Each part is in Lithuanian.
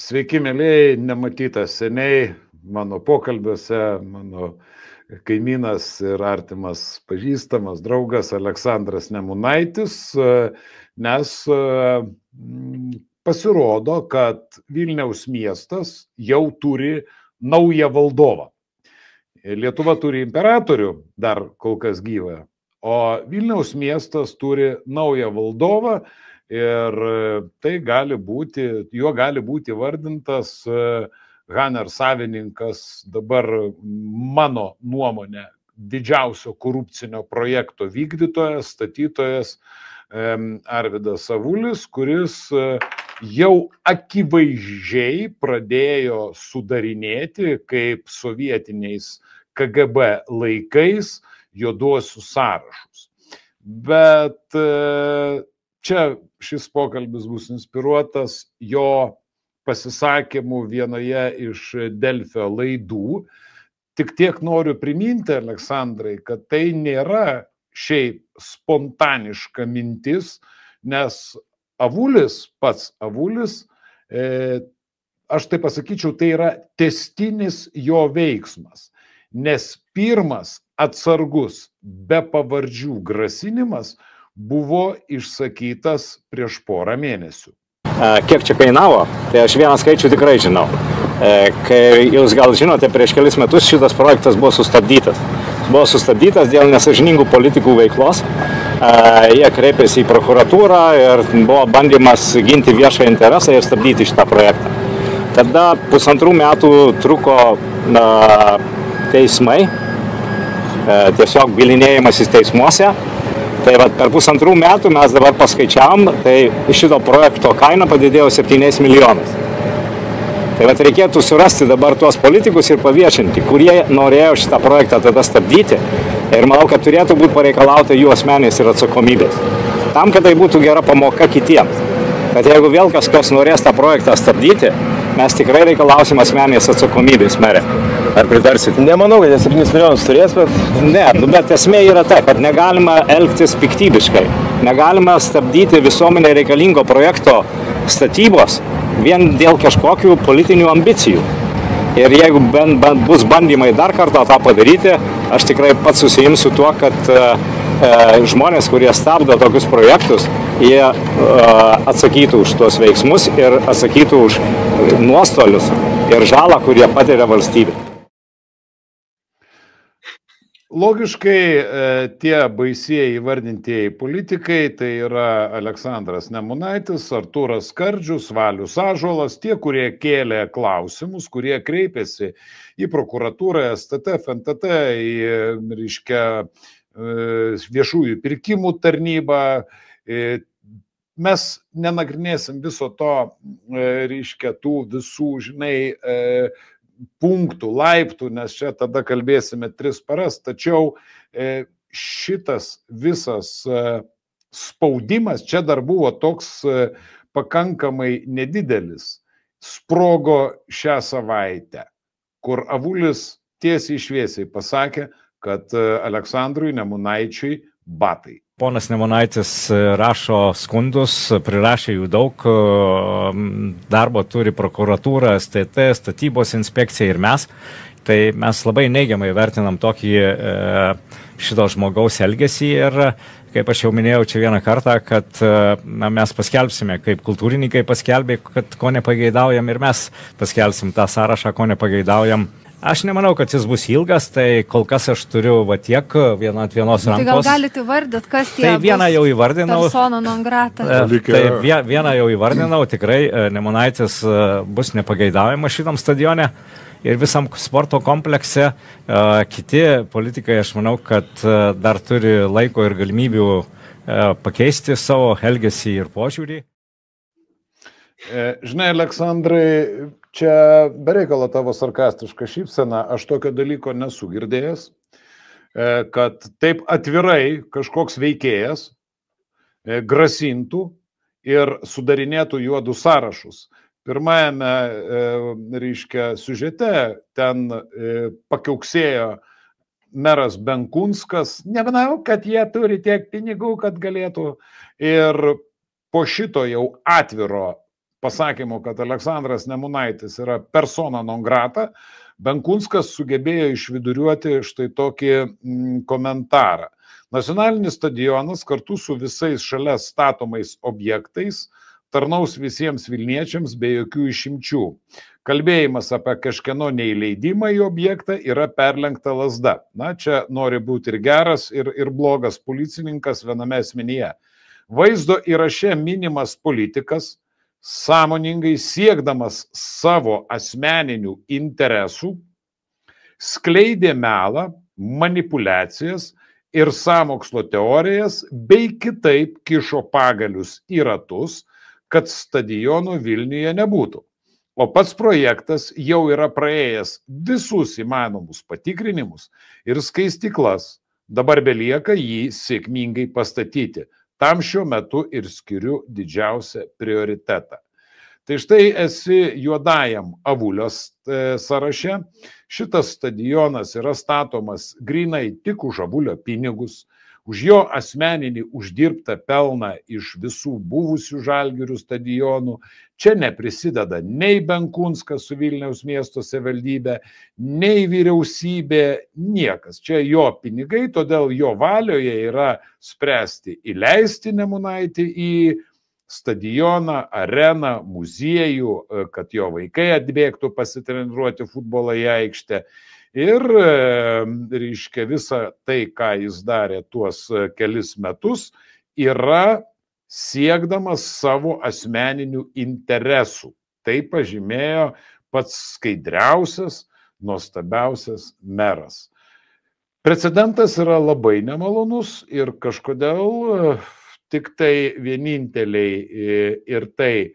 Sveiki, mėlyjei, nematytas seniai mano pokalbiuose, mano kaimynas ir artimas pažįstamas draugas Aleksandras Nemunaitis, nes pasirodo, kad Vilniaus miestas jau turi naują valdovą. Lietuva turi imperatorių, dar kol kas gyvą, o Vilniaus miestas turi naują valdovą. Ir tai juo gali būti vardintas Haner savininkas, dabar mano nuomonė didžiausio korupcinio projekto vykdytojas, statytojas Arvydas Avulis, kuris jau akivaizdžiai pradėjo sudarinėti kaip sovietiniais KGB laikais juoduosius sąrašus. Bet čia šis pokalbis bus inspiruotas jo pasisakymų vienoje iš Delfio laidų. Tik tiek noriu priminti, Aleksandrai, kad tai nėra šiaip spontaniška mintis, nes pats Avulis, aš tai pasakyčiau, tai yra tęstinis jo veiksmas. Nes pirmas atsargus be pavardžių grasinimas buvo išsakytas prieš porą mėnesių. Kiek čia kainavo? Tai aš vieną skaičių tikrai žinau. Kai jūs gal žinote, prieš kelis metus šitas projektas buvo sustabdytas. Buvo sustabdytas dėl nesažiningų politikų veiklos. Jie kreipėsi į prokuratūrą ir buvo bandymas ginti viešą interesą ir stabdyti šitą projektą. Tada 1,5 metų truko teismai, tiesiog bylinėjimasis teismuose. Tai per 1,5 metų mes dabar paskaičiavom, tai šito projekto kaina padidėjo 7 milijonais. Tai reikėtų surasti dabar tuos politikus ir paviešinti, kurie norėjo šitą projektą tada stabdyti. Ir manau, kad turėtų būti pareikalauta jų asmenės ir atsakomybės. Tam, kad tai būtų gera pamoka kitiems. Kad jeigu vėl kažkas norės tą projektą stabdyti, mes tikrai reikalausim asmenės atsakomybės, merė. Ar pritarsit? Nemanau, kad 7 milijonus turės, bet... Ne, bet esmė yra ta, kad negalima elgtis piktybiškai. Negalima stabdyti visuomenė reikalingo projekto statybos vien dėl kažkokių politinių ambicijų. Ir jeigu bus bandymai dar kartą tą padaryti, aš tikrai pats susiimsiu tuo, kad žmonės, kurie stabdo tokius projektus, jie atsakytų už tuos veiksmus ir atsakytų už nuostolius ir žalą, kurie patiria valstybė. Logiškai tie baisieji įvardintieji politikai, tai yra Aleksandras Nemunaitis, Artūras Skardžius, Valius Ąžuolas, tie, kurie kėlė klausimus, kurie kreipėsi į prokuratūrą, STT, FNTT, į viešųjų pirkimų tarnybą. Mes nenagrinėsim viso to, tų visų, punktų, laiptų, nes čia tada kalbėsime 3 paras, tačiau šitas visas spaudimas čia dar buvo toks pakankamai nedidelis. Sprogo šią savaitę, kur Avulis tiesiai šviesiai pasakė, kad Aleksandrui Nemunaičiui batai. Ponas Nemunaitis rašo skundus, prirašė jų daug, darbo turi prokuratūra, STT, statybos inspekcija ir mes. Tai mes labai neigiamai vertinam tokį šito žmogaus elgesį ir, kaip aš jau minėjau čia vieną kartą, kad mes paskelbsime, kaip kultūrininkai paskelbė, kad ko nepageidaujam ir mes paskelbsim tą sąrašą, ko nepageidaujam. Aš nemanau, kad jis bus ilgas, tai kol kas aš turiu tiek vieną ant vienos rankos. Tai gal galite įvardyti, kas tie tai vieną jau įvardinau. Persona non grata. Tai vieną jau įvardinau, tikrai Nemunaitis bus nepageidaujama šitam stadione ir visam sporto komplekse. Kiti politikai, aš manau, kad dar turi laiko ir galimybių pakeisti savo elgesį ir požiūrį. Žinai, Aleksandrai, čia bereikalo tavo sarkastiška šypsena, aš tokio dalyko nesu girdėjęs, kad taip atvirai kažkoks veikėjas grasintų ir sudarinėtų juodus sąrašus. Pirmajame, siužete ten pakiauksėjo meras Benkunskas, nemanau, kad jie turi tiek pinigų, kad galėtų. Ir po šito jau atviro pasakymu, kad Aleksandras Nemunaitis yra persona non grata, Benkunskas sugebėjo išviduriuoti štai tokį komentarą. Nacionalinis stadionas kartu su visais šalia statomais objektais tarnaus visiems Vilniečiams be jokių išimčių. Kalbėjimas apie kažkieno neįleidimą į objektą yra perlenkta lazda. Na, čia nori būti ir geras, ir blogas policininkas viename asmenyje. Vaizdo įraše minimas politikas, sąmoningai siekdamas savo asmeninių interesų, skleidė melą, manipulacijas ir sąmokslo teorijas, bei kitaip kišo pagalius į ratus, kad stadiono Vilniuje nebūtų. O pats projektas jau yra praėjęs visus įmanomus patikrinimus ir skaistyklas. Dabar belieka jį sėkmingai pastatyti. Tam šiuo metu ir skiriu didžiausią prioritetą. Tai štai esi juodajam Avulios sąraše. Šitas stadionas yra statomas grinai tik už Avulio pinigus, už jo asmeninį uždirbtą pelną iš visų buvusių Žalgirių stadionų. Čia neprisideda nei Benkunskas su Vilniaus miesto savivaldybė, nei vyriausybė, niekas. Čia jo pinigai, todėl jo valioje yra spręsti įleisti Nemunaitį į stadioną, areną, muziejų, kad jo vaikai atbėgtų pasitreniruoti futbolą į aikštę. Ir, reiškia, visa tai, ką jis darė tuos kelis metus, yra siekdamas savo asmeninių interesų. Tai pažymėjo pats skaidriausias, nuostabiausias meras. Precedentas yra labai nemalonus ir kažkodėl tik tai vieninteliai ir tai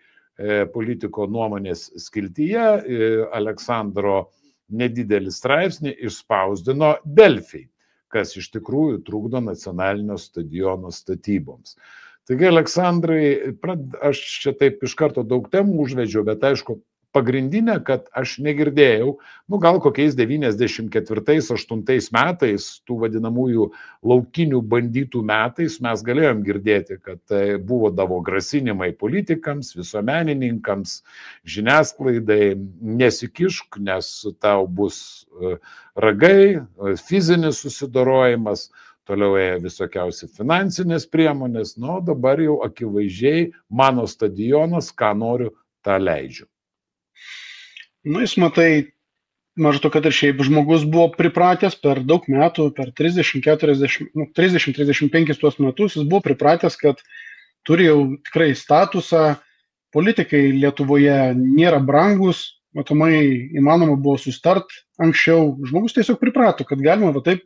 politiko nuomonės skiltyje Aleksandro nedidelį straipsnį išspausdino Delfi, kas iš tikrųjų trukdo nacionalinio stadiono statyboms. Taigi, Aleksandrai, aš čia taip iš karto daug temų užvedžiau, bet aišku, pagrindinė, kad aš negirdėjau, gal kokiais 94-8 metais, tų vadinamųjų laukinių bandytų metais, mes galėjom girdėti, kad buvo davo grasinimai politikams, visuomenininkams, žiniasklaidai, nesikišk, nes tau bus ragai, fizinis susidorojimas, toliau ėjo visokiausi finansinės priemonės, o dabar jau akivaizdžiai mano stadionas, ką noriu, tą leidžiu. Jis matai, maždaug, kad ir šiaip žmogus buvo pripratęs per daug metų, per 30-35 tuos metus, jis buvo pripratęs, kad turi jau tikrai statusą, politikai Lietuvoje nėra brangus, matomai įmanoma buvo sustart anksčiau, žmogus tiesiog priprato, kad galima va taip,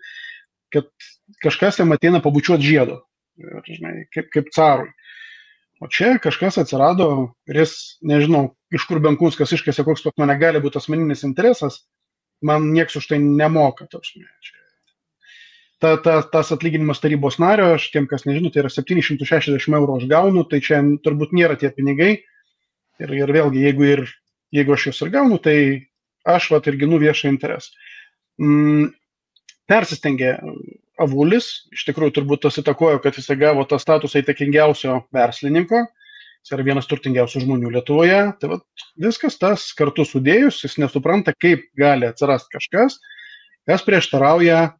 kad kažkas jam ateina pabučiuoti žiedo, žinai, kaip carui. O čia kažkas atsirado ir jis, nežinau, iš kur Benkunskas iškėsė, koks pas mane gali būti asmeninis interesas, man nieks už tai nemoka. Tas atlyginimas tarybos nario, aš tiem, kas nežinau, tai yra 760 eurų aš gaunu, tai čia turbūt nėra tie pinigai. Ir vėlgi, jeigu aš juos ir gaunu, tai aš ir ginu viešą interesą. Persistengė Avulis, iš tikrųjų turbūt tas įtakojo, kad jis gavo tą statusą įtakingiausio verslininko, jis yra vienas turtingiausių žmonių Lietuvoje, tai viskas tas kartu sudėjus, jis nesupranta, kaip gali atsirasti kažkas, kas prieštarauja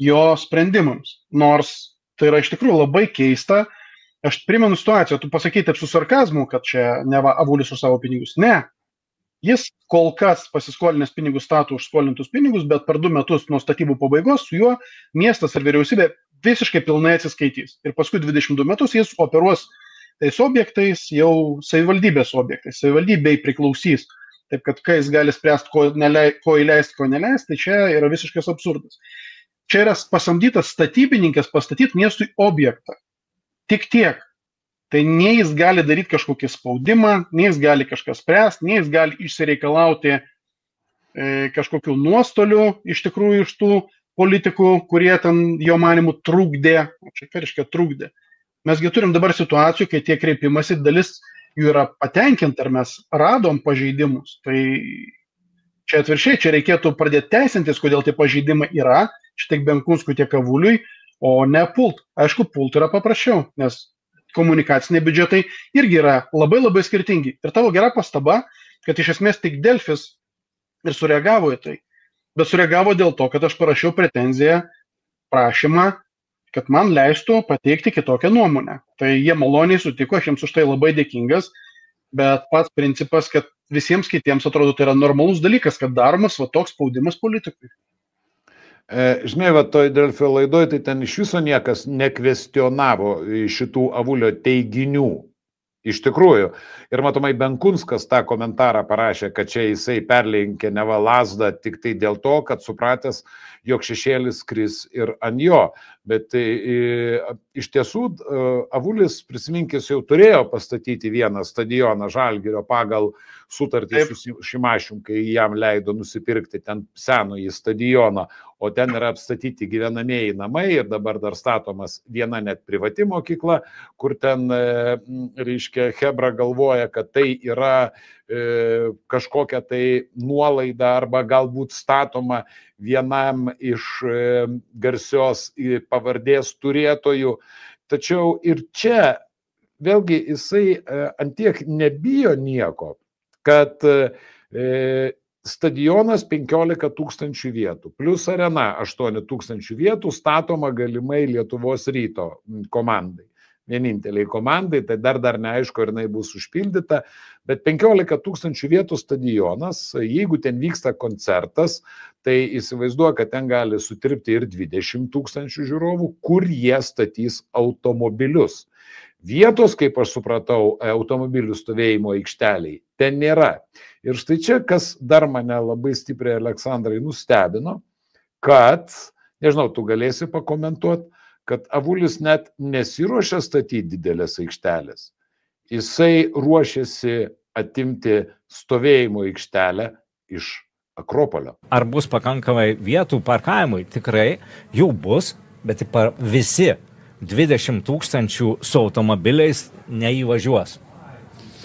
jo sprendimams, nors tai yra iš tikrųjų labai keista. Aš primenu situaciją, tu pasakei taip su sarkazmu, kad čia neva Avulis už savo pinigus, ne. Jis kol kas pasiskolinęs pinigus stato už skolintus pinigus, bet per 2 metus nuo statybų pabaigos su juo miestas ir vyriausybė visiškai pilnai atsiskaitys. Ir paskui 22 metus jis operuos tais objektais jau savivaldybės objektais. Savivaldybei priklausys. Taip kad kai jis gali spręsti, ko įleisti, ko neleisti, tai čia yra visiškas absurdas. Čia yra pasamdytas statybininkas pastatyti miestui objektą. Tik tiek. Tai nei jis gali daryti kažkokį spaudimą, nei jis gali kažką spręsti, nei jis gali išsireikalauti kažkokių nuostolių iš tikrųjų iš tų politikų, kurie ten jo manimų trukdė. O čia ką reiškia trukdė? Mesgi turim dabar situacijų, kai tie kreipimasi dalis jų yra patenkinti, ar mes radom pažeidimus. Tai čia atvirkščiai, čia reikėtų pradėti teisintis, kodėl tie pažeidimai yra, čia tiek Benkunskui, tiek Avuliui, o ne pult. Aišku, pult yra paprasčiau, nes komunikaciniai biudžetai irgi yra labai labai skirtingi. Ir tavo gera pastaba, kad iš esmės tik Delfis ir sureagavo į tai. Bet sureagavo dėl to, kad aš parašiau pretenziją, prašymą, kad man leistų pateikti kitokią nuomonę. Tai jie maloniai sutiko, aš jiems už tai labai dėkingas, bet pats principas, kad visiems kitiems atrodo tai yra normalus dalykas, kad daromas va toks spaudimas politikui. Žinai, va toj Delfio laidoj, tai ten iš viso niekas nekvestionavo šitų Avulio teiginių. Iš tikrųjų. Ir matomai Benkunskas tą komentarą parašė, kad čia jisai perlenkė neva lazdą tik tai dėl to, kad supratęs, jog šešėlis kris ir ant jo. Bet iš tiesų Avulis, prisiminkis, jau turėjo pastatyti vieną stadioną Žalgirio pagal sutartį su Šimašium, kai jam leido nusipirkti ten senųjį stadioną, o ten yra apstatyti gyvenamieji namai ir dabar dar statomas viena net privati mokykla, kur ten, reiškia, Hebra galvoja, kad tai yra kažkokia tai nuolaida arba galbūt statoma vienam iš garsios pavardės turėtojų. Tačiau ir čia vėlgi jisai antiek nebijo nieko, kad stadionas 15 000 vietų, plus arena 8 000 vietų statoma galimai Lietuvos Ryto komandai. Vieninteliai komandai, tai dar neaišku, ar jinai bus užpildyta, bet 15 000 vietų stadionas, jeigu ten vyksta koncertas, tai įsivaizduoja, kad ten gali sutilpti ir 20 000 žiūrovų, kur jie statys automobilius. Vietos, kaip aš supratau, automobilių stovėjimo aikšteliai ten nėra. Ir štai čia, kas dar mane labai stipriai, Aleksandrai, nustebino, kad, nežinau, tu galėsi pakomentuoti, kad Avulis net nesiruošia statyti didelės aikštelės. Jisai ruošiasi atimti stovėjimo aikštelę iš Akropolio. Ar bus pakankamai vietų parkavimui? Tikrai jų bus, bet visi 20 000 su automobiliais neįvažiuos.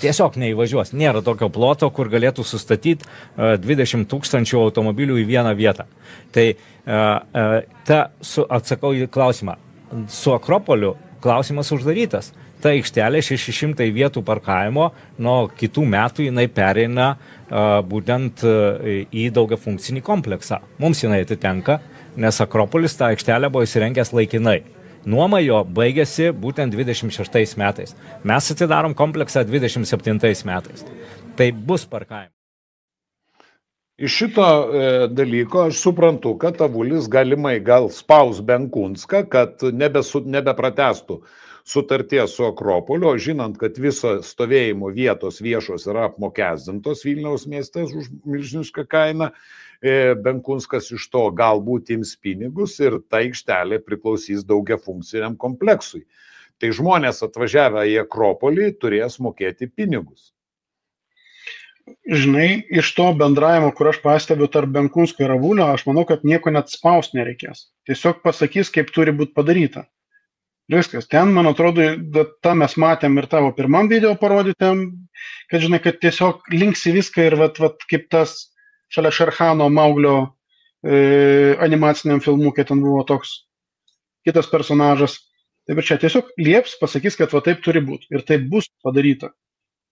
Tiesiog neįvažiuos. Nėra tokio ploto, kur galėtų sustatyti 20 000 automobilių į vieną vietą. Tai atsakau į klausimą. Su Akropoliu klausimas uždarytas. Ta aikštelė 600 vietų parkavimo, nuo kitų metų jinai pereina būtent į daugiafunkcinį kompleksą. Mums jinai atitenka, nes Akropolis tą aikštelę buvo įsirengęs laikinai. Nuoma jo baigėsi būtent 26 metais. Mes atidarom kompleksą 27 metais. Tai bus parkavimas. Iš šito dalyko aš suprantu, kad Avulis galimai gal spaus Benkunską, kad nebepratestų sutarties su Akropoliu, žinant, kad viso stovėjimo vietos viešos yra apmokestintos Vilniaus mieste už milžinišką kainą. Benkunskas iš to galbūt ims pinigus ir ta aikštelė priklausys daugiafunkciniam kompleksui. Tai žmonės atvažiavę į Akropolį turės mokėti pinigus. Žinai, iš to bendravimo, kur aš pastebiu tarp Benkunsko ir Avulio, aš manau, kad nieko net spaust nereikės. Tiesiog pasakys, kaip turi būti padaryta. Viskas. Ten, man atrodo, tą mes matėm ir tavo pirmam video parodytėm, kad, žinai, kad tiesiog linksi viską ir vat, kaip tas šalia Šerchano Mauglio animaciniam filmukė ten buvo toks kitas personažas. Taip ir čia tiesiog lieps, pasakys, kad va taip turi būti. Ir taip bus padaryta.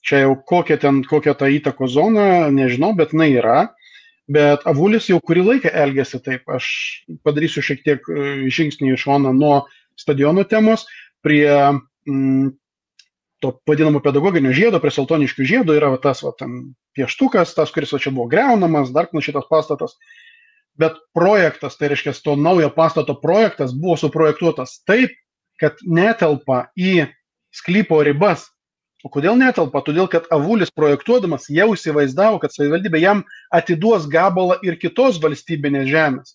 Čia jau kokia ta įtako zona, nežinau, bet jinai yra. Bet Avulis jau kurį laiką elgėsi taip. Aš padarysiu šiek tiek žingsnį iš šono nuo stadiono temos prie to vadinamo pedagoginio žiedo, prie Saltoniškių žiedo yra tas pieštukas, tas, kuris čia buvo greunamas, dar šitas pastatas. Bet projektas, tai reiškia, to naujo pastato projektas buvo suprojektuotas taip, kad netelpa į sklypo ribas. O kodėl netelpa? Todėl, kad Avulis projektuodamas jau įsivaizdavo, kad savivaldybė jam atiduos gabalą ir kitos valstybinės žemės.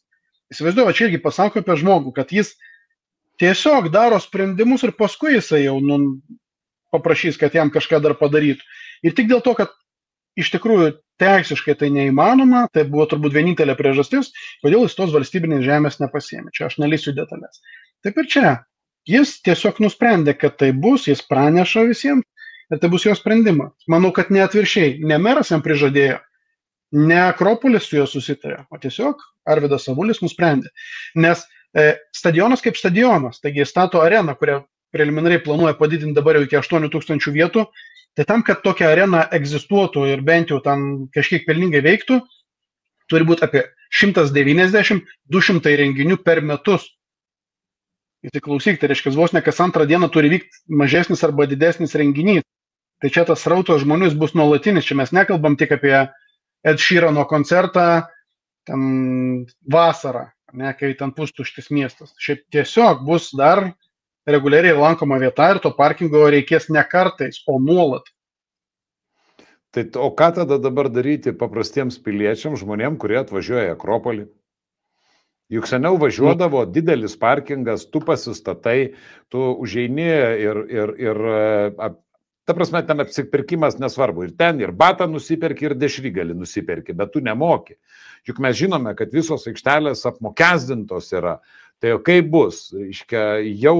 Įsivaizduoju, čia irgi pasako apie žmogų, kad jis tiesiog daro sprendimus ir paskui jisai jau paprašys, kad jam kažką dar padarytų. Ir tik dėl to, kad iš tikrųjų teisiškai tai neįmanoma, tai buvo turbūt vienintelė priežastis, kodėl jis tos valstybinės žemės nepasiėmė. Čia aš nelįsiu detalės. Taip ir čia. Jis tiesiog nusprendė, kad tai bus, jis praneša visiems ir tai bus jo sprendimas. Manau, kad ne atviršiai, ne meras jam prižadėjo, ne Akropolis su juo susitarė, o tiesiog Arvydas Avulis nusprendė. Nes stadionas kaip stadionas, taigi stato areną, kurią preliminariai planuoja padidinti dabar jau iki 8000 vietų, tai tam, kad tokia arena egzistuotų ir bent jau tam kažkiek pelningai veiktų, turi būti apie 190-200 renginių per metus. Įsiklausyk, tai reiškia, vos ne kas antrą dieną turi vykti mažesnis arba didesnis renginys. Tai čia tas srautos žmonių jis bus nuolatinis. Čia mes nekalbam tik apie Ed Sheerano koncertą ten vasarą, ne, kai ten pustuštis miestas. Šiaip tiesiog bus dar reguliariai lankoma vieta ir to parkingo reikės ne kartais, o nuolat. Tai o ką tada dabar daryti paprastiems piliečiams, žmonėms, kurie atvažiuoja į Akropolį? Juk seniau važiuodavo didelis parkingas, tu pasistatai, tu užeini ir ta prasme, ten apsipirkimas nesvarbu. Ir ten ir batą nusiperki, ir dešrygalį nusiperki, bet tu nemoki. Juk mes žinome, kad visos aikštelės apmokestintos yra. Tai kaip bus? Jau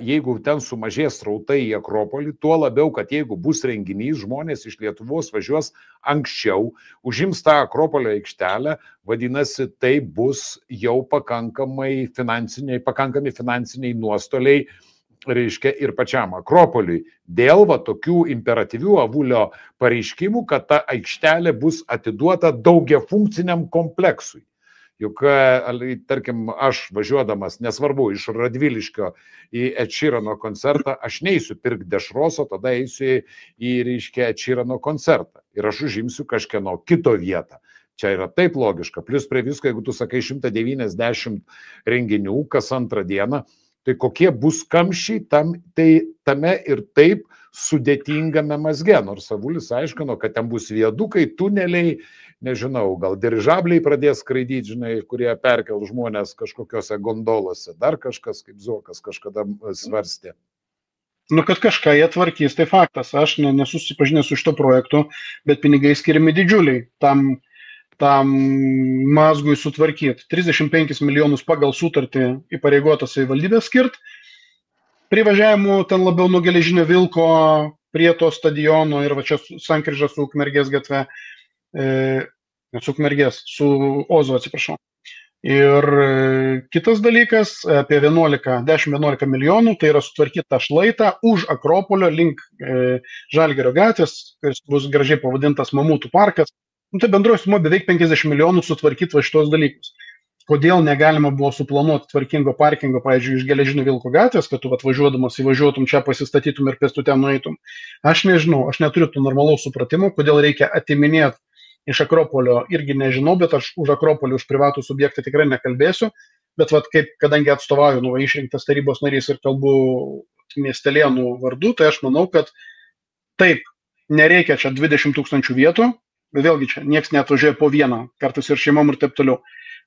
jeigu ten sumažės srautai į Akropolį, tuo labiau, kad jeigu bus renginys, žmonės iš Lietuvos važiuos anksčiau, užims tą Akropolio aikštelę, vadinasi, tai bus jau pakankami finansiniai nuostoliai, reiškia, ir pačiam Akropoliui. Dėl tokių imperatyvių Avulio pareiškimų, kad ta aikštelė bus atiduota daugiafunkciniam kompleksui. Juk, tarkim, aš važiuodamas, nesvarbu, iš Radviliškio į Ed Sheerano koncertą, aš neįsiu pirkti dešros, o tada eisiu į reiškia, Ed Sheerano koncertą. Ir aš užimsiu kažkieno kito vietą. Čia yra taip logiška. Plius prie visko, jeigu tu sakai 190 renginių kas antrą dieną, tai kokie bus kamščiai tame ir taip sudėtingame mazge. Nors Avulis aiškino, kad ten bus viadukai, tuneliai, nežinau, gal dirižabliai pradės skraidyti, žinai, kurie perkel žmonės kažkokiose gondolose. Dar kažkas, kaip Zuokas kažkada svarstė. Nu, kad kažką jie tvarkys, tai faktas. Aš nesusipažinęs su šito projektu, bet pinigai skiriami didžiuliai tam mazgui sutvarkyti. 35 milijonus pagal sutartį įpareigota savivaldybė skirt. Privažiavimų ten labiau nuo Geležinio Vilko prie to stadiono ir va čia sankryža su Ukmergės gatve. Su Ozo, atsiprašau. Ir kitas dalykas, apie 10-11 milijonų, tai yra sutvarkyta šlaitą už Akropolio link Žalgirio gatvės, kuris bus gražiai pavadintas Mamutų parkas. Tai bendroji suma beveik 50 milijonų sutvarkyti va šitos dalykus. Kodėl negalima buvo suplanuoti tvarkingo parkingo, pavyzdžiui, iš Geležinio Vilko gatvės, kad tu atvažiuodamas įvažiuotum čia, pasistatytum ir pėstute nueitum. Aš nežinau, aš neturiu tų normalaus supratimo, kodėl reikia atiminėti iš Akropolio, irgi nežinau, bet aš už Akropolį, už privatų subjektą tikrai nekalbėsiu, bet kadangi atstovauju išrinktas tarybos narys ir kalbu miestelėnų vardu, tai aš manau, kad taip, nereikia čia 20 000 vietų, bet vėlgi čia nieks neatvažiuoja po vieną, kartais ir šeimom ir taip toliau.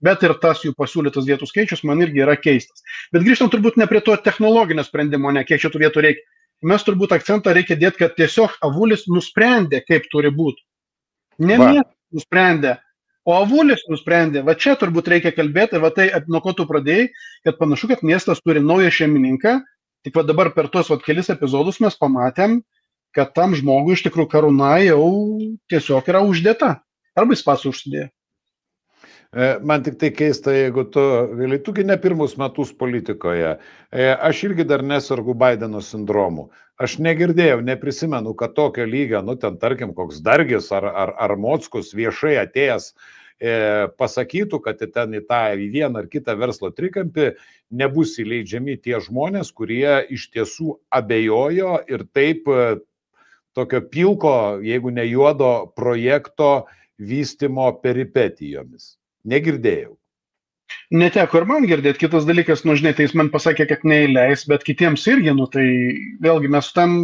Bet ir tas jų pasiūlytas vietų skaičius man irgi yra keistas. Bet grįžtant turbūt ne prie to technologinio sprendimo, ne kiek šitų vietų reikia. Mes turbūt akcentą reikia dėti, kad tiesiog Avulis nusprendė, kaip turi būti. Ne miestas nusprendė, o Avulis nusprendė. Va čia turbūt reikia kalbėti, va tai nuo ko tu pradėjai, kad panašu, kad miestas turi naują šeimininką. Tik va dabar per tuos kelis epizodus mes pamatėm, kad tam žmogui iš tikrųjų karūna jau tiesiog yra uždėta. Arba jis pats užsidėjo. Man tik tai keista, jeigu tu ne pirmus metus politikoje. Aš irgi dar nesergu Baideno sindromu. Aš negirdėjau, neprisimenu, kad tokio lygio, ten tarkim, koks Dargis ar Mockus viešai atėjęs pasakytų, kad ten į vieną ar kitą verslo trikampį nebus įleidžiami tie žmonės, kurie iš tiesų abejojo ir taip tokio pilko, jeigu ne juodo projekto vystymo peripetijomis. Negirdėjau. Neteko ir man girdėti. Kitas dalykas, žinai, tai jis man pasakė, kad neįleis, bet kitiems irgi, tai vėlgi mes tam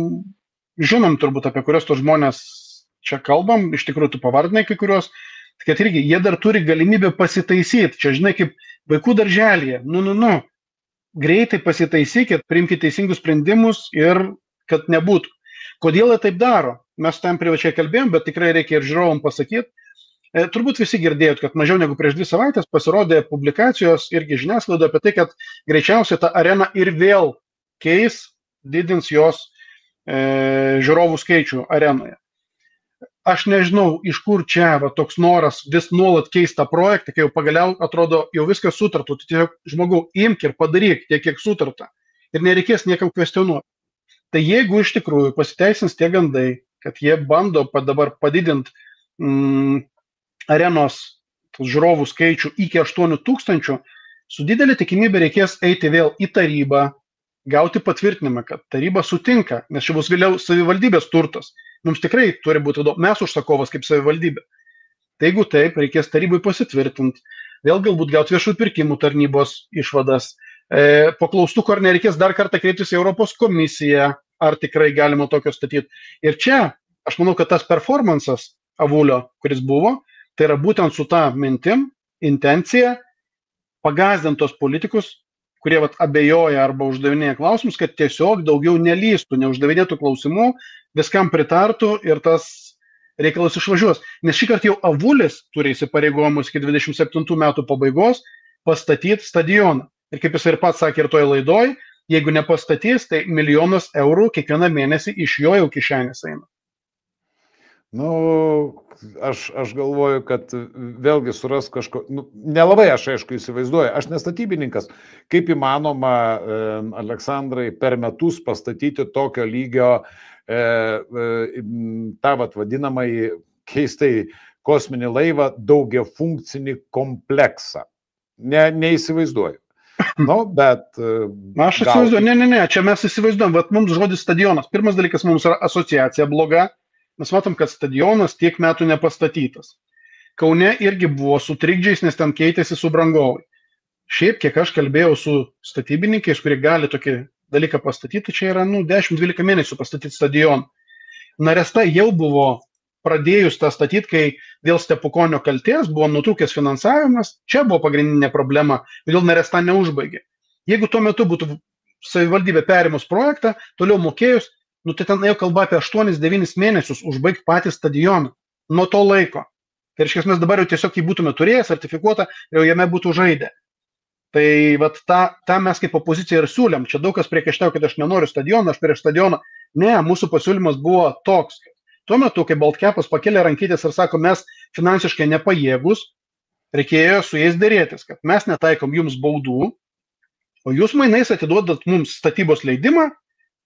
žinom turbūt, apie kurios tos žmonės čia kalbam, iš tikrųjų tu pavardinai kai kurios, kad irgi jie dar turi galimybę pasitaisyti. Čia, žinai, kaip vaikų darželėje. Greitai pasitaisykit, priimkite teisingus sprendimus ir kad nebūtų. Kodėl jie taip daro? Mes tam privačiai kalbėjom, bet tikrai reikia ir žiūrovom pasakyti. Turbūt visi girdėjot, kad mažiau negu prieš 2 savaitės pasirodė publikacijos irgi žiniasklaido apie tai, kad greičiausiai ta arena ir vėl didins jos žiūrovų skaičių arenoje. Aš nežinau, iš kur čia toks noras vis nuolat keistą projektą, kai jau pagaliau atrodo jau viskas sutartų, tai tiesiog žmogau imk ir padaryk tiek, kiek sutarta. ir nereikės niekam kvestionuoti. Tai jeigu iš tikrųjų pasiteisins tie gandai, kad jie bando dabar padidinti arenos žiūrovų skaičių iki 8 000, su didelė tikimybė reikės eiti vėl į tarybą, gauti patvirtinimą, kad taryba sutinka, nes čia bus vėliau savivaldybės turtas. Mums tikrai turi būti daug, mes užsakovas kaip savivaldybė. Tai jeigu taip, reikės tarybai pasitvirtinti, vėl galbūt gauti viešųjų pirkimų tarnybos išvadas, po klaustukų ar nereikės dar kartą kreiptis į Europos komisiją, ar tikrai galima tokio statyti. Ir čia, aš manau, kad tas performances Avulio, kuris buvo, tai yra būtent su ta mintim, intencija, pagazdintos politikus, kurie abejoja arba uždavinėja klausimus, kad tiesiog daugiau nelystų, neuždavinėtų klausimų, viskam pritartų ir tas reikalas išvažiuos. Nes šį kartą jau Avulis turi įsipareigojimus iki 27 metų pabaigos pastatyti stadioną. Ir kaip jis ir pats sakė ir toje laidoje, jeigu nepastatys, tai 1 000 000 eurų kiekvieną mėnesį iš jo jau kišenės eina. Nu, aš galvoju, kad vėlgi suras kažko, nelabai aš aišku įsivaizduoju, aš nestatybininkas, kaip įmanoma, Aleksandrai, per metus pastatyti tokio lygio tą vadinamąjį keistai kosminį laivą daugiafunkcinį kompleksą. Neįsivaizduoju. Nu, bet... Aš įsivaizduoju, ne, čia mes įsivaizduojam, bet mums žodis stadionas. Pirmas dalykas, mums yra asociacija bloga. Mes matom, kad stadionas tiek metų nepastatytas. Kaune irgi buvo su trikdžiais, nes ten keitėsi subrangovai. Šiaip, kiek aš kalbėjau su statybininkais, kurie gali tokį dalyką pastatyti, čia yra 10-12 mėnesių pastatyti stadioną. Naresta jau buvo pradėjus tą statyti, kai dėl Stepukonio kaltės buvo nutrūkęs finansavimas, čia buvo pagrindinė problema, kodėl Naresta neužbaigė. Jeigu tuo metu būtų savivaldybė perimus projektą, toliau mokėjus, tai ten jau kalba apie 8-9 mėnesius užbaigti patį stadioną nuo to laiko. Tai reiškia, mes dabar jau tiesiog jį būtume turėję, sertifikuotą, jau jame būtų žaidę. Tai tą mes kaip opozicija ir siūlėm. Čia daug kas priekaištauja, kad aš nenoriu stadioną, aš prieš stadioną. Ne, mūsų pasiūlymas buvo toks. Tuo metu, kai Baltkepas pakėlė rankytės ir sako, mes finansiškai nepajėgus, reikėjo su jais dėrėtis, kad mes netaikom jums baudų, o jūs mainais atiduodat mums statybos leidimą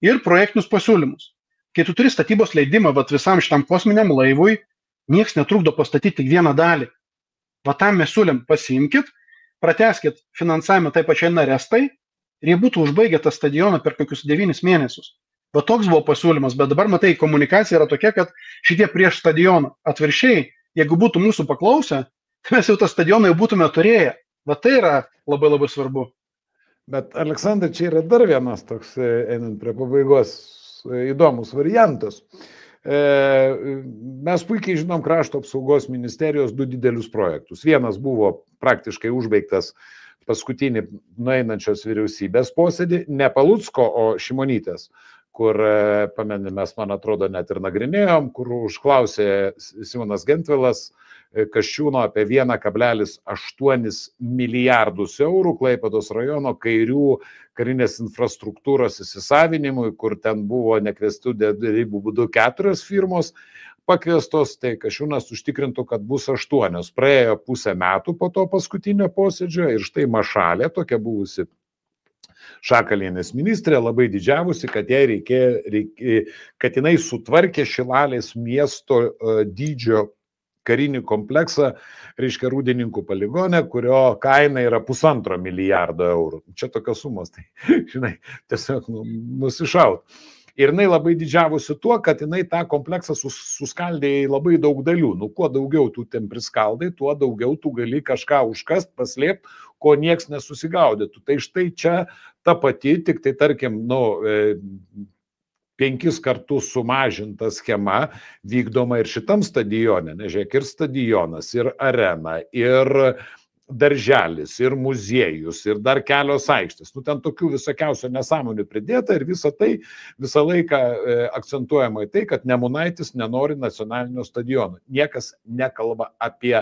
ir projektinius pasiūlymus. Kai tu turi statybos leidimą visam šitam kosminiam laivui, nieks netrukdo pastatyti tik vieną dalį. Tam mes siūlėm, pasiimkit, pratęskit finansavimą tai pačiai Narestai ir jie būtų užbaigę tą stadioną per kokius 9 mėnesius. Toks buvo pasiūlymas, bet dabar matai, komunikacija yra tokia, kad šitie prieš stadioną. Atvirkščiai, jeigu būtų mūsų paklausę, tai mes jau tą stadioną jau būtume turėję. Tai yra labai labai svarbu. Bet, Aleksandrai, čia yra dar vienas toks, einant prie pabaigos, įdomus variantas. Mes puikiai žinom Krašto apsaugos ministerijos 2 didelius projektus. Vienas buvo praktiškai užbaigtas paskutinį nueinančios vyriausybės posėdį, ne Palucko, o Šimonytės, kur, pamenėmės, man atrodo, net ir nagrinėjom, kur užklausė Simonas Gentvilas Kasčiūno apie 1,8 milijardus eurų Klaipėdos rajono kairių karinės infrastruktūros įsisavinimui, kur ten buvo nekviestų derybų būdu 4 firmos pakviestos, tai Kasčiūnas užtikrintų, kad bus 8. Praėjo pusę metų po to paskutinio posėdžio ir štai Mašalė, tokia buvusi Šakalienės ministrė, labai didžiavusi, kad kad jinai sutvarkė Šilalės miesto dydžio karinį kompleksą, reiškia, Rūdininkų poligone, kurio kaina yra 1,5 milijardo eurų. Čia tokios sumos, tai, žinai, tiesiog nusišaut. Ir jinai labai didžiavosi tuo, kad jinai tą kompleksą suskaldė į labai daug dalių. Kuo daugiau tu ten priskaldai, tuo daugiau tu gali kažką užkast, paslėpti, ko nieks nesusigaudytų. Tai štai čia ta pati, tik tai tarkim, 5 kartus sumažinta schema vykdoma ir šitam stadione. Nežiūrėk, ir stadionas, ir arena, ir darželis, ir muziejus, ir dar kelios aikštės. Ten tokių visokiausių nesąmonių pridėta ir visą laiką akcentuojama į tai, kad Nemunaitis nenori nacionalinio stadiono. Niekas nekalba apie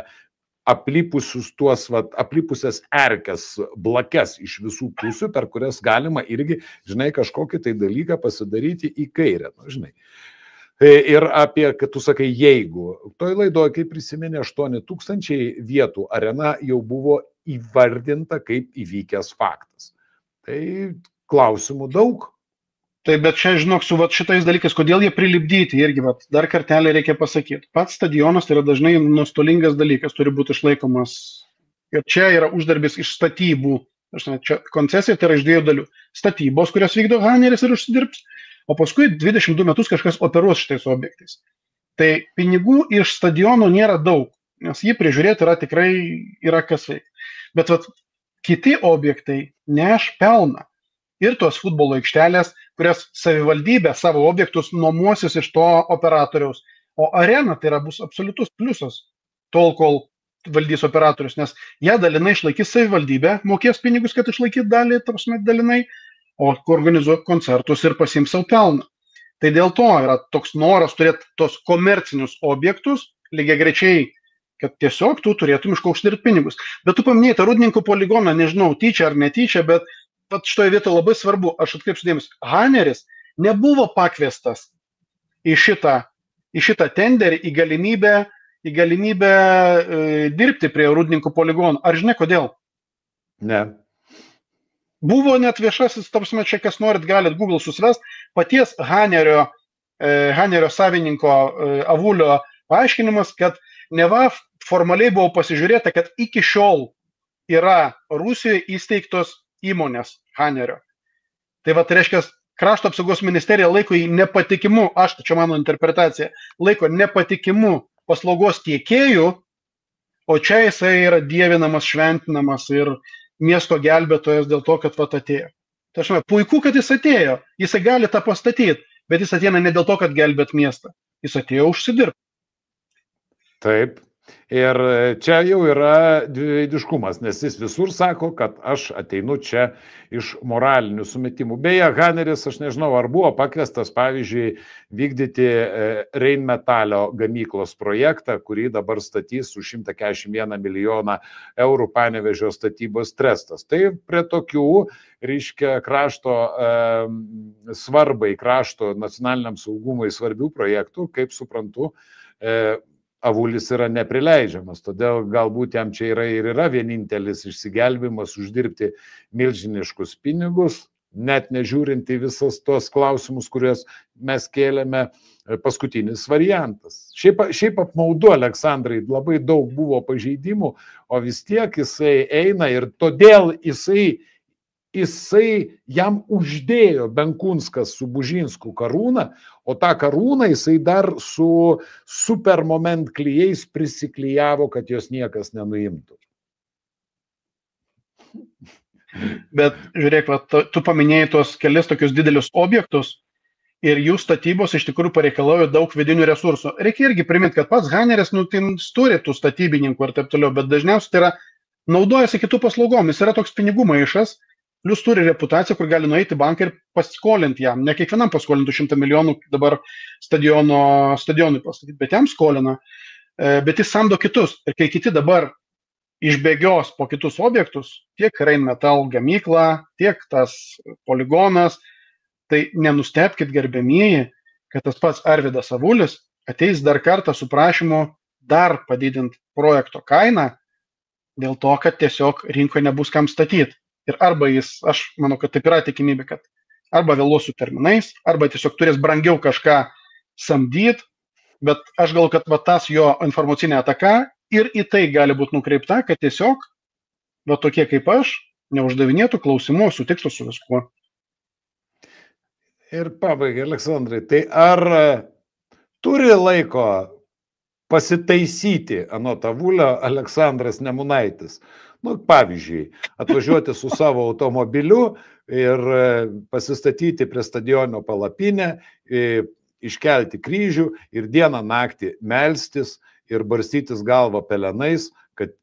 aplipusias erkes, blakes iš visų pusių, per kurias galima irgi, žinai, kažkokį tai dalyką pasidaryti į kairę. Žinai. Ir apie, kad tu sakai, jeigu, toj laidoje, kaip prisiminė, 8,000 vietų arena jau buvo įvardinta kaip įvykęs faktas. Tai klausimų daug. Tai bet čia, žinok, su šitais dalykais, kodėl jie prilipdyti, irgi dar kartelį reikia pasakyti. Pats stadionas tai yra dažnai nuostolingas dalykas, turi būti išlaikomas. Ir čia yra uždarbis iš statybų. Čia koncesija tai yra iš 2 dalių. Statybos, kurias vykdo Haneris ir užsidirbs, o paskui 22 metus kažkas operuos šitais objektais. Tai pinigų iš stadiono nėra daug, nes jį prižiūrėti tikrai yra kas veik. Bet kiti objektai neš pelną. Ir tos futbolo aikštelės, kurias savivaldybė savo objektus nuomosis iš to operatoriaus. O arena tai bus absoliutus pliusas, tol kol valdys operatorius, nes ją dalinai išlaikys savivaldybė, mokės pinigus, kad išlaikyti dalį, dalinai, o organizuoti koncertus ir pasiims savo pelną. Tai dėl to yra toks noras turėti tos komercinius objektus, lygiai grečiai, kad tiesiog tu turėtum iš ko uždirbti pinigus. Bet tu paminėjai tą Rūdninkų poligoną, nežinau, tyčia ar netyčia, bet šitoje vietoje labai svarbu, aš atkreipsiu dėmesį, Haneris nebuvo pakviestas į šitą tenderį, į galimybę dirbti prie Rūdninkų poligono. Ar žinai kodėl? Ne. Buvo net viešasis, čia kas norit, galit Google susivest, paties Hanerio savininko Avulio paaiškinimas, kad neva formaliai buvo pasižiūrėta, kad iki šiol yra Rusijoje įsteigtos įmonės Hanerio. Tai tai reiškia, Krašto apsaugos ministerija laiko jį nepatikimu, čia mano interpretacija, laiko nepatikimu paslaugos tiekėjų, o čia jisai yra dievinamas, šventinamas ir miesto gelbėtojas dėl to, kad atėjo. Tai aš manau, puiku, kad jis atėjo, jisai gali tą pastatyti, bet jis ateina ne dėl to, kad gelbėt miestą, jis atėjo užsidirbti. Taip. Ir čia jau yra dviveidiškumas, nes jis visur sako, kad aš ateinu čia iš moralinių sumetimų. Beje, Haneris, aš nežinau, ar buvo pakviestas, pavyzdžiui, vykdyti Rheinmetallio gamyklos projektą, kurį dabar statys už 141 milijoną eurų Panevėžio statybos trestas. Tai prie tokių, reiškia, krašto svarbai, krašto nacionaliniam saugumui svarbių projektų, kaip suprantu, Avulis yra neprileidžiamas, todėl galbūt jam čia yra vienintelis išsigelbimas uždirbti milžiniškus pinigus, net nežiūrint į visas tos klausimus, kuriuos mes kėlėme, paskutinis variantas. Šiaip apmaudu, Aleksandrai, labai daug buvo pažeidimų, o vis tiek jisai eina ir todėl jisai jam uždėjo Benkunskas su Bužinsku karūną, o tą karūną jisai dar su supermoment klijais prisiklijavo, kad jos niekas nenuimtų. Bet žiūrėk, tu paminėjai tos kelis tokius didelius objektus ir jų statybos iš tikrųjų pareikalauja daug vidinių resursų. Reikia irgi priminti, kad pats Haneris turi tų statybininkų ir taip toliau, bet dažniausiai tai naudojasi kitų paslaugom, jis yra toks pinigų maišas, plius turi reputaciją, kur gali nueiti banką ir paskolinti jam. Ne kiekvienam paskolintų 100 milijonų dabar stadionui pastatyti, bet jam skolina. Bet jis samdo kitus. Ir kai kiti dabar išbėgios po kitus objektus, tiek Rheinmetall gamykla, tiek tas poligonas, tai nenustebkit, gerbėmieji, kad tas pats Arvydas Avulis ateis dar kartą su prašymu dar padidinti projekto kainą, dėl to, kad tiesiog rinkoje nebus kam statyti. Ir arba aš manau, kad taip yra tikimybė, kad arba vėluos su terminais, arba tiesiog turės brangiau kažką samdyti, bet aš galvoju, kad tas jo informacinė ataka ir į tai gali būti nukreipta, kad tiesiog tokie kaip aš neuždavinėtų klausimų, sutiktų su viskuo. Ir pabaigai, Aleksandrai, tai ar turi laiko pasitaisyti anot Avulio Aleksandras Nemunaitis? Pavyzdžiui, atvažiuoti su savo automobiliu ir pasistatyti prie stadiono palapinę, iškelti kryžių ir dieną naktį melstis ir barstytis galvą pelenais, kad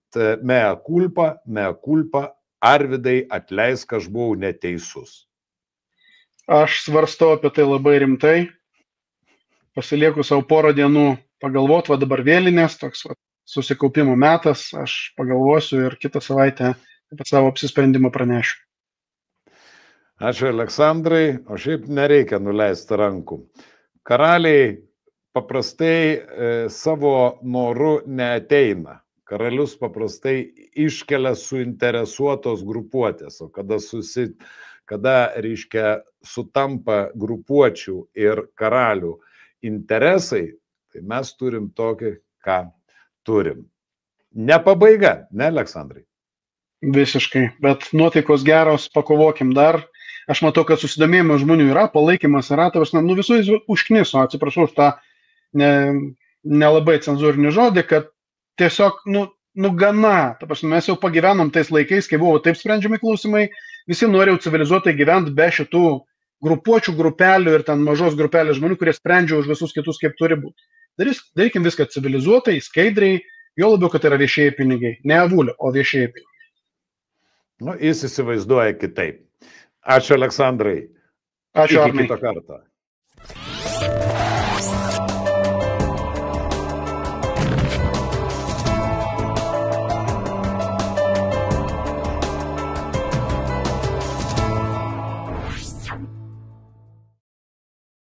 mea culpa, Arvydai, atleisk, aš buvau neteisus. Aš svarstau apie tai labai rimtai, pasilieku savo porą dienų pagalvoti, dabar vėlinės, toks susikaupimo metas, aš pagalvosiu ir kitą savaitę apie savo apsisprendimą pranešiu. Ačiū, Aleksandrai, o šiaip nereikia nuleisti rankų. Karaliai paprastai savo noru neateina. Karalius paprastai iškelia suinteresuotos grupuotės, o kada, reiškia, sutampa grupuočių ir karalių interesai, tai mes turim tokį, ką turim. Ne pabaiga, ne, Aleksandrai? Visiškai, bet nuotaikos geros, pakovokim dar. Aš matau, kad susidomėjimas žmonių yra, palaikymas yra, ta prasme, visų jis užkniso, atsiprašau už tą nelabai cenzūrinį žodį, kad tiesiog, gana, ta prasme, mes jau pagyvenom tais laikais, kai buvo taip sprendžiami klausimai, visi norėjau civilizuotai gyventi be šitų grupuočių, grupelių ir ten mažos grupelės žmonių, kurie sprendžia už visus kitus, kaip turi būti. Darykim viską civilizuotai, skaidriai, jo labiau, kad tai yra viešieji pinigai, ne avulio, o viešieji pinigai. Jis įsivaizduoja kitaip. Ačiū, Aleksandrai. Ačiū, Iki Arnai. kito karto.